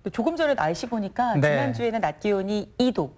또 조금 전에 날씨 보니까 네. 지난주에는 낮 기온이 2도,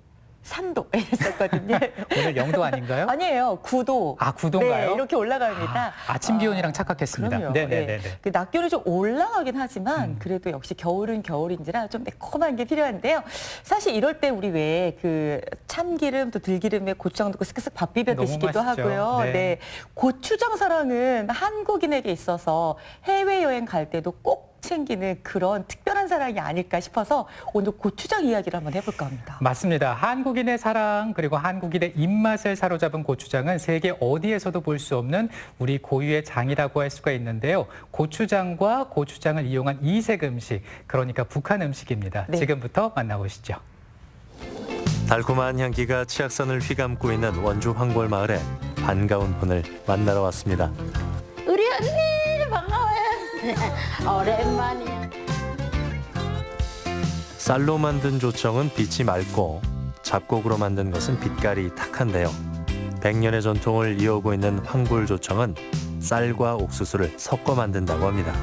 3도 이랬었거든요. 오늘 0도 아닌가요? 아니에요. 9도. 아, 9도인가요? 네, 이렇게 올라갑니다. 아침 기온이랑 착각했습니다. 그럼요. 네네네. 네. 그 낮 기온이 좀 올라가긴 하지만 그래도 역시 겨울은 겨울인지라 좀 매콤한 게 필요한데요. 사실 이럴 때 우리 왜 그 참기름 또 들기름에 고추장 넣고 쓱쓱 밥 비벼 너무 드시기도 맛있죠. 하고요. 네. 네. 고추장 사랑은 한국인에게 있어서 해외여행 갈 때도 꼭 챙기는 그런 특별한 사랑이 아닐까 싶어서 오늘 고추장 이야기를 한번 해볼까 합니다. 맞습니다. 한국인의 사랑 그리고 한국인의 입맛을 사로잡은 고추장은 세계 어디에서도 볼 수 없는 우리 고유의 장이라고 할 수가 있는데요. 고추장과 고추장을 이용한 이색 음식, 그러니까 북한 음식입니다. 네. 지금부터 만나보시죠. 달콤한 향기가 치악산을 휘감고 있는 원주 황골 마을에 반가운 분을 만나러 왔습니다. 우리 언니 반가워요. 오랜만이야. 쌀로 만든 조청은 빛이 맑고 잡곡으로 만든 것은 빛깔이 탁한데요. 100년의 전통을 이어오고 있는 황골 조청은 쌀과 옥수수를 섞어 만든다고 합니다.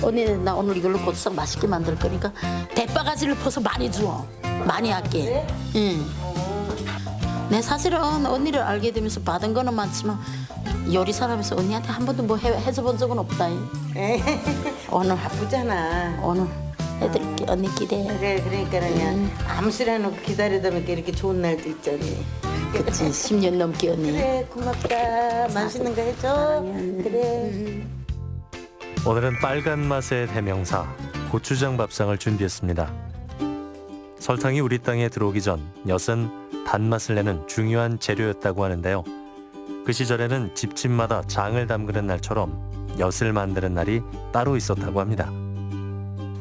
언니 나 오늘 이걸로 고추장 맛있게 만들 거니까 대바가지를 퍼서 많이 줘. 많이 할게. 응. 내 사실은 언니를 알게 되면서 받은 거는 많지만 요리 사람에서 언니한테 한 번도 뭐 해줘 본 적은 없다. 오늘 바쁘잖아. 오늘 해드릴게. 언니 기대해. 그래, 그러니까 그냥 아무 소리 안 하고 기다리다 보니까 이렇게 좋은 날도 있잖니. 그치 10년 넘게 언니. 그래, 고맙다. 맛있는 거 해줘. 그래. 오늘은 빨간 맛의 대명사 고추장 밥상을 준비했습니다. 설탕이 우리 땅에 들어오기 전 엿은 단맛을 내는 중요한 재료였다고 하는데요. 그 시절에는 집집마다 장을 담그는 날처럼 엿을 만드는 날이 따로 있었다고 합니다.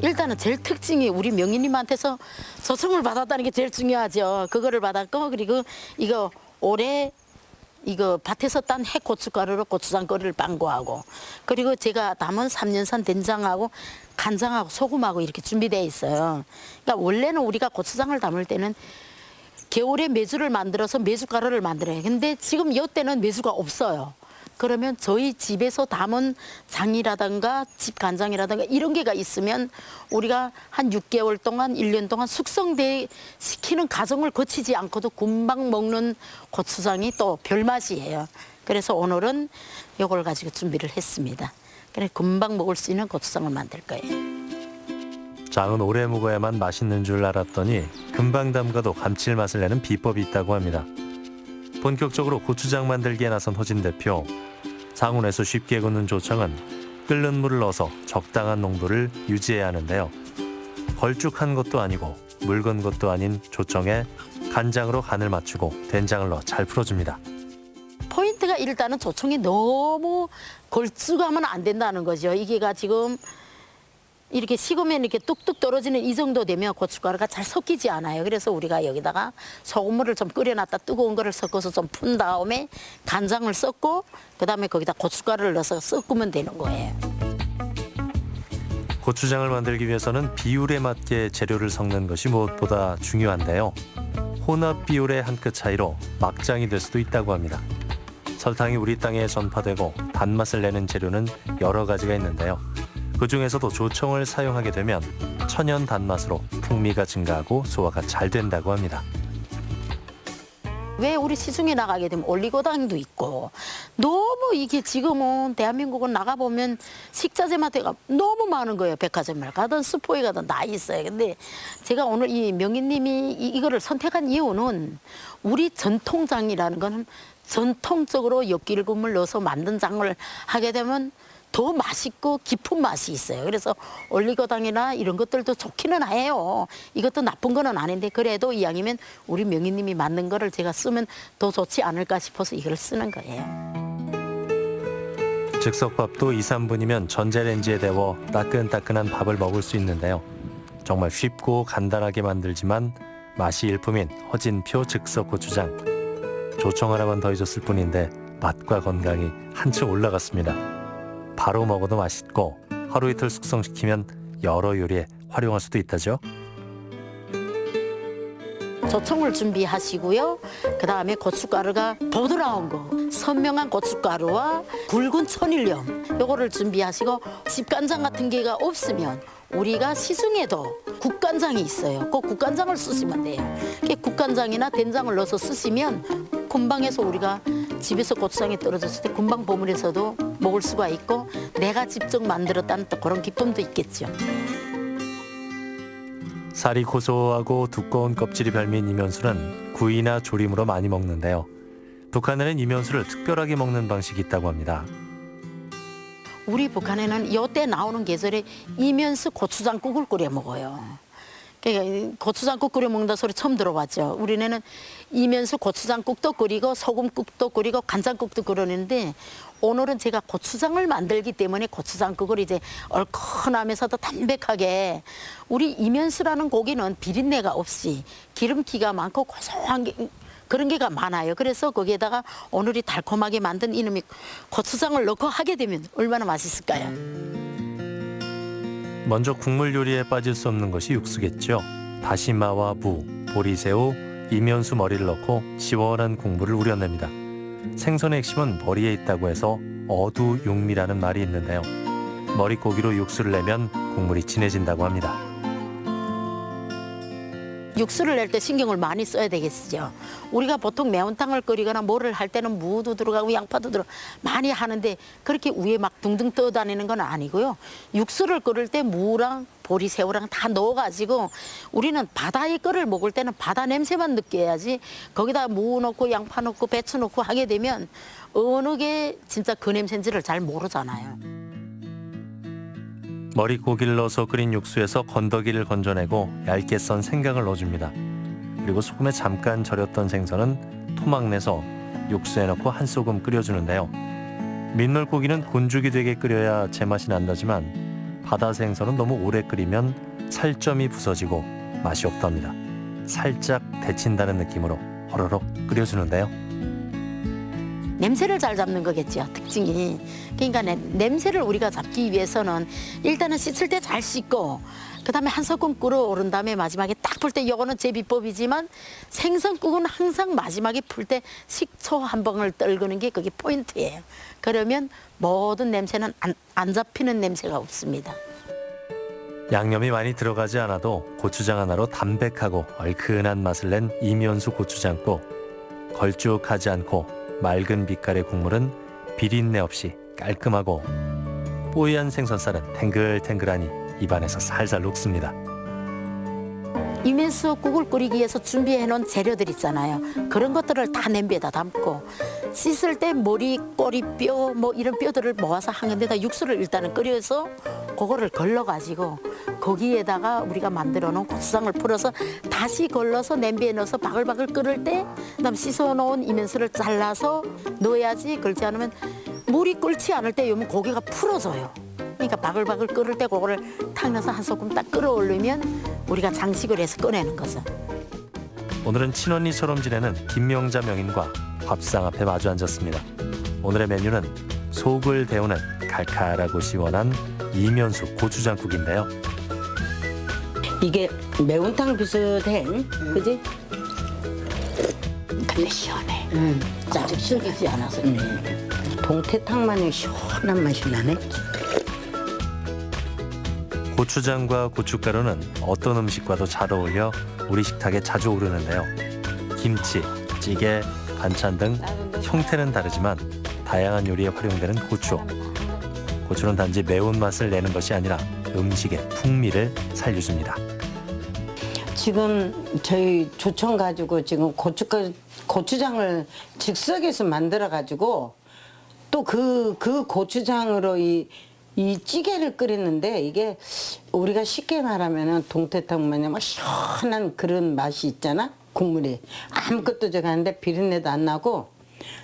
일단은 제일 특징이 우리 명희님한테서 조청을 받았다는 게 제일 중요하죠. 그거를 받았고 그리고 이거 올해 이거 밭에서 딴 해고춧가루로 고추장거리를 빵구하고 그리고 제가 담은 3년산 된장하고 간장하고 소금하고 이렇게 준비되어 있어요. 그러니까 원래는 우리가 고추장을 담을 때는 겨울에 메주를 만들어서 메주가루를 만들어요. 근데 지금 이때는 메주가 없어요. 그러면 저희 집에서 담은 장이라든가 집 간장이라든가 이런 게가 있으면 우리가 한 6개월 동안 1년 동안 숙성시키는 과정을 거치지 않고도 금방 먹는 고추장이 또 별맛이에요. 그래서 오늘은 이걸 가지고 준비를 했습니다. 그래 금방 먹을 수 있는 고추장을 만들 거예요. 장은 오래 묵어야만 맛있는 줄 알았더니 금방 담가도 감칠맛을 내는 비법이 있다고 합니다. 본격적으로 고추장 만들기에 나선 허진 대표. 상온에서 쉽게 굳는 조청은 끓는 물을 넣어서 적당한 농도를 유지해야 하는데요. 걸쭉한 것도 아니고 묽은 것도 아닌 조청에 간장으로 간을 맞추고 된장을 넣어 잘 풀어줍니다. 포인트가 일단은 조청이 너무 걸쭉하면 안 된다는 거죠. 이게가 지금 이렇게 식으면 이렇게 뚝뚝 떨어지는 이 정도 되면 고춧가루가 잘 섞이지 않아요. 그래서 우리가 여기다가 소금물을 좀 끓여놨다 뜨거운 거를 섞어서 좀 푼 다음에 간장을 섞고 그다음에 거기다 고춧가루를 넣어서 섞으면 되는 거예요. 고추장을 만들기 위해서는 비율에 맞게 재료를 섞는 것이 무엇보다 중요한데요. 혼합 비율의 한 끗 차이로 막장이 될 수도 있다고 합니다. 설탕이 우리 땅에 전파되고 단맛을 내는 재료는 여러 가지가 있는데요. 그중에서도 조청을 사용하게 되면 천연 단맛으로 풍미가 증가하고 소화가 잘 된다고 합니다. 왜 우리 시중에 나가게 되면 올리고당도 있고 너무 이게 지금은 대한민국은 나가보면 식자재 마트가 너무 많은 거예요. 백화점을 가든 슈퍼에 가든 다 있어요. 근데 제가 오늘 이 명희님이 이거를 선택한 이유는 우리 전통장이라는 거는 전통적으로 엿기름을 넣어서 만든 장을 하게 되면 더 맛있고 깊은 맛이 있어요. 그래서 올리고당이나 이런 것들도 좋기는 해요. 이것도 나쁜 거는 아닌데 그래도 이왕이면 우리 명희님이 만든 거를 제가 쓰면 더 좋지 않을까 싶어서 이걸 쓰는 거예요. 즉석밥도 2, 3분이면 전자레인지에 데워 따끈따끈한 밥을 먹을 수 있는데요. 정말 쉽고 간단하게 만들지만 맛이 일품인 허진표 즉석 고추장. 조청 하나만 더해줬을 뿐인데 맛과 건강이 한층 올라갔습니다. 바로 먹어도 맛있고 하루 이틀 숙성시키면 여러 요리에 활용할 수도 있다죠. 조청을 준비하시고요. 그다음에 고춧가루가 보드라운 거, 선명한 고춧가루와 굵은 천일염 요거를 준비하시고 집간장 같은 게가 없으면 우리가 시중에도 국간장이 있어요. 그 국간장을 쓰시면 돼요. 국간장이나 된장을 넣어서 쓰시면 금방 해서 우리가 집에서 고추장이 떨어졌을 때 금방 버무려서도 먹을 수가 있고 내가 직접 만들었다는 또 그런 기쁨도 있겠죠. 살이 고소하고 두꺼운 껍질이 별미인 이면수는 구이나 조림으로 많이 먹는데요. 북한에는 이면수를 특별하게 먹는 방식이 있다고 합니다. 우리 북한에는 요때 나오는 계절에 이면수 고추장국을 끓여 먹어요. 그러니까 고추장국 끓여 먹는다 소리 처음 들어봤죠. 우리는 이면수 고추장국도 끓이고 소금국도 끓이고 간장국도 끓이는데 오늘은 제가 고추장을 만들기 때문에 고추장국을 이제 얼큰하면서도 담백하게 우리 이면수라는 고기는 비린내가 없이 기름기가 많고 고소한 게 그런 게가 많아요. 그래서 거기에다가 오늘이 달콤하게 만든 이놈이 고추장을 넣고 하게 되면 얼마나 맛있을까요? 먼저 국물 요리에 빠질 수 없는 것이 육수겠죠. 다시마와 무, 보리새우, 이면수 머리를 넣고 시원한 국물을 우려냅니다. 생선의 핵심은 머리에 있다고 해서 어두육미라는 말이 있는데요. 머릿고기로 육수를 내면 국물이 진해진다고 합니다. 육수를 낼 때 신경을 많이 써야 되겠죠. 우리가 보통 매운탕을 끓이거나 뭐를 할 때는 무도 들어가고 양파도 들어가고 많이 하는데 그렇게 위에 막 둥둥 떠다니는 건 아니고요. 육수를 끓일 때 무랑 보리새우랑 다 넣어가지고 우리는 바다의 끓을 먹을 때는 바다 냄새만 느껴야지 거기다 무 넣고 양파 넣고 배추 넣고 하게 되면 어느 게 진짜 그 냄새인지를 잘 모르잖아요. 머릿고기를 넣어서 끓인 육수에서 건더기를 건져내고 얇게 썬 생강을 넣어줍니다. 그리고 소금에 잠깐 절였던 생선은 토막 내서 육수에 넣고 한 소금 끓여주는데요. 민물고기는 곤죽이 되게 끓여야 제맛이 난다지만 바다 생선은 너무 오래 끓이면 살점이 부서지고 맛이 없답니다. 살짝 데친다는 느낌으로 호로록 끓여주는데요. 냄새를 잘 잡는 거겠죠, 특징이. 그러니까 냄새를 우리가 잡기 위해서는 일단은 씻을 때 잘 씻고 그다음에 한 소끔 끓어오른 다음에 마지막에 딱 풀 때 이거는 제 비법이지만 생선국은 항상 마지막에 풀 때 식초 한 방울 떨구는 게 그게 포인트예요. 그러면 모든 냄새는 안 잡히는 냄새가 없습니다. 양념이 많이 들어가지 않아도 고추장 하나로 담백하고 얼큰한 맛을 낸 이면수 고추장국. 걸쭉하지 않고 맑은 빛깔의 국물은 비린내 없이 깔끔하고 뽀얀 생선살은 탱글탱글하니 입안에서 살살 녹습니다. 이면수 국을 끓이기 위해서 준비해 놓은 재료들 있잖아요. 그런 것들을 다 냄비에다 담고 씻을 때 머리, 꼬리, 뼈 뭐 이런 뼈들을 모아서 한 데다 육수를 일단은 끓여서 그거를 걸러가지고 거기에다가 우리가 만들어 놓은 고추장을 풀어서 다시 걸러서 냄비에 넣어서 바글바글 끓을 때 그다음 씻어 놓은 이면수를 잘라서 넣어야지. 그렇지 않으면 물이 끓지 않을 때 요면 고기가 풀어져요. 그러니까 바글바글 끓을 때 그거를 탁 넣어서 한 소금 딱 끓어올리면 우리가 장식을 해서 꺼내는 거죠. 오늘은 친언니처럼 지내는 김명자 명인과 밥상 앞에 마주 앉았습니다. 오늘의 메뉴는 속을 데우는 칼칼하고 시원한 이면수 고추장국인데요. 이게 매운탕 비슷해, 그지? 근데 시원해. 짭짤하지 않아서 그래. 동태탕만의 시원한 맛이 나네. 고추장과 고춧가루는 어떤 음식과도 잘 어울려 우리 식탁에 자주 오르는데요. 김치, 찌개, 반찬 등 형태는 다르지만 다양한 요리에 활용되는 고추. 고추는 단지 매운맛을 내는 것이 아니라 음식의 풍미를 살려줍니다. 지금 저희 조청 가지고 지금 고추장을 즉석에서 만들어 가지고 또 그 고추장으로 이 찌개를 끓였는데 이게 우리가 쉽게 말하면은 동태탕 마냥 막 시원한 그런 맛이 있잖아, 국물이 아무것도 들어가는데 비린내도 안 나고.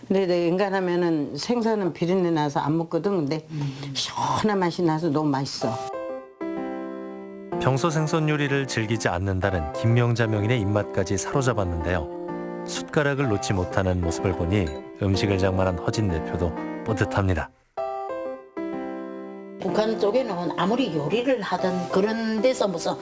근데 인간하면은 생선은 비린내 나서 안 먹거든. 근데 시원한 맛이 나서 너무 맛있어. 평소 생선 요리를 즐기지 않는다는 김명자 명인의 입맛까지 사로잡았는데요. 숟가락을 놓지 못하는 모습을 보니 음식을 장만한 허진 대표도 뿌듯합니다. 북한 쪽에는 아무리 요리를 하든 그런 데서 무슨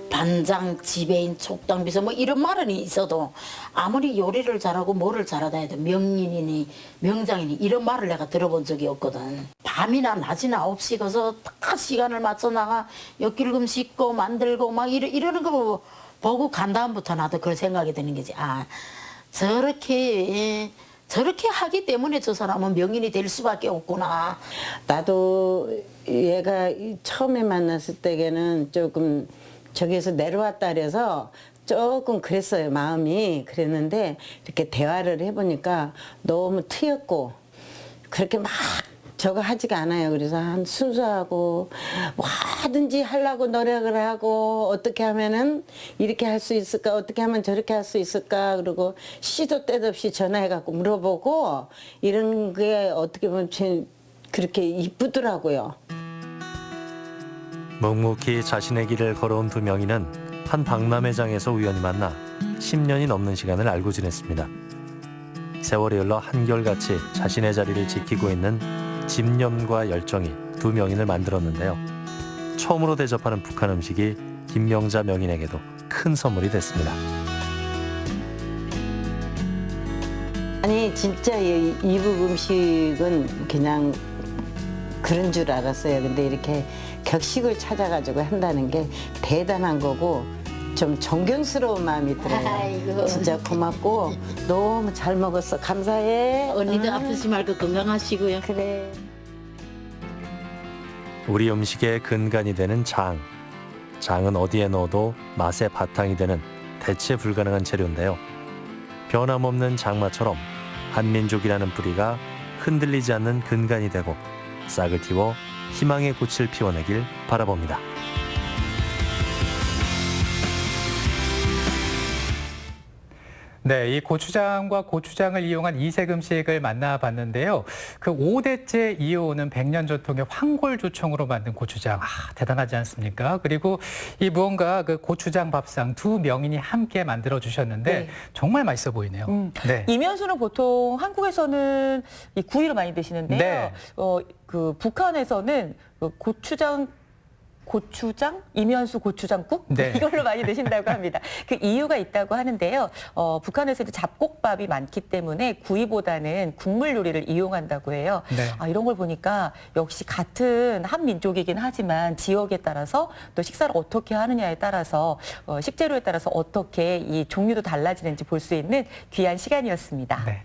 반장, 지배인, 촉당비서 뭐 이런 말은 있어도 아무리 요리를 잘하고 뭐를 잘하다 해도 명인이니 명장이니 이런 말을 내가 들어본 적이 없거든. 밤이나 낮이나 9시 가서 다 시간을 맞춰 나가 엿길금 씻고 만들고 막 이러는 거 보고 간 다음부터 나도 그런 생각이 드는 거지. 아, 저렇게 하기 때문에 저 사람은 명인이 될 수밖에 없구나. 나도 얘가 처음에 만났을 때에는 조금 저기에서 내려왔다 그래서 조금 그랬어요. 마음이 그랬는데 이렇게 대화를 해보니까 너무 트였고 그렇게 막 저거 하지가 않아요. 그래서 한 순수하고 뭐 하든지 하려고 노력을 하고 어떻게 하면은 이렇게 할 수 있을까, 어떻게 하면 저렇게 할 수 있을까, 그리고 시도 때도 없이 전화해갖고 물어보고 이런 게 어떻게 보면 그렇게 이쁘더라고요. 묵묵히 자신의 길을 걸어온 두 명인은 한 박람회장에서 우연히 만나 10년이 넘는 시간을 알고 지냈습니다. 세월이 흘러 한결같이 자신의 자리를 지키고 있는 집념과 열정이 두 명인을 만들었는데요. 처음으로 대접하는 북한 음식이 김명자 명인에게도 큰 선물이 됐습니다. 아니 진짜 이북 음식은 그냥 그런 줄 알았어요. 근데 이렇게 격식을 찾아가지고 한다는 게 대단한 거고 좀 존경스러운 마음이 들어요. 아이고. 진짜 고맙고 너무 잘 먹었어. 감사해. 언니도 아프지 말고 건강하시고요. 그래. 우리 음식의 근간이 되는 장. 장은 어디에 넣어도 맛의 바탕이 되는 대체 불가능한 재료인데요. 변함없는 장마처럼 한민족이라는 뿌리가 흔들리지 않는 근간이 되고 싹을 틔워 희망의 꽃을 피워내길 바라봅니다. 네, 이 고추장과 고추장을 이용한 이색 음식을 만나봤는데요. 그 5대째 이어오는 100년 전통의 황골조청으로 만든 고추장, 대단하지 않습니까? 그리고 이 무언가 그 고추장 밥상 두 명인이 함께 만들어 주셨는데 네. 정말 맛있어 보이네요. 네. 이면수는 보통 한국에서는 이 구이로 많이 드시는데요. 네. 그 북한에서는 그 고추장, 이면수 고추장국 네. 이걸로 많이 드신다고 합니다. 그 이유가 있다고 하는데요. 북한에서 이제 잡곡밥이 많기 때문에 구이보다는 국물 요리를 이용한다고 해요. 네. 이런 걸 보니까 역시 같은 한 민족이긴 하지만 지역에 따라서 또 식사를 어떻게 하느냐에 따라서 식재료에 따라서 어떻게 이 종류도 달라지는지 볼 수 있는 귀한 시간이었습니다. 네.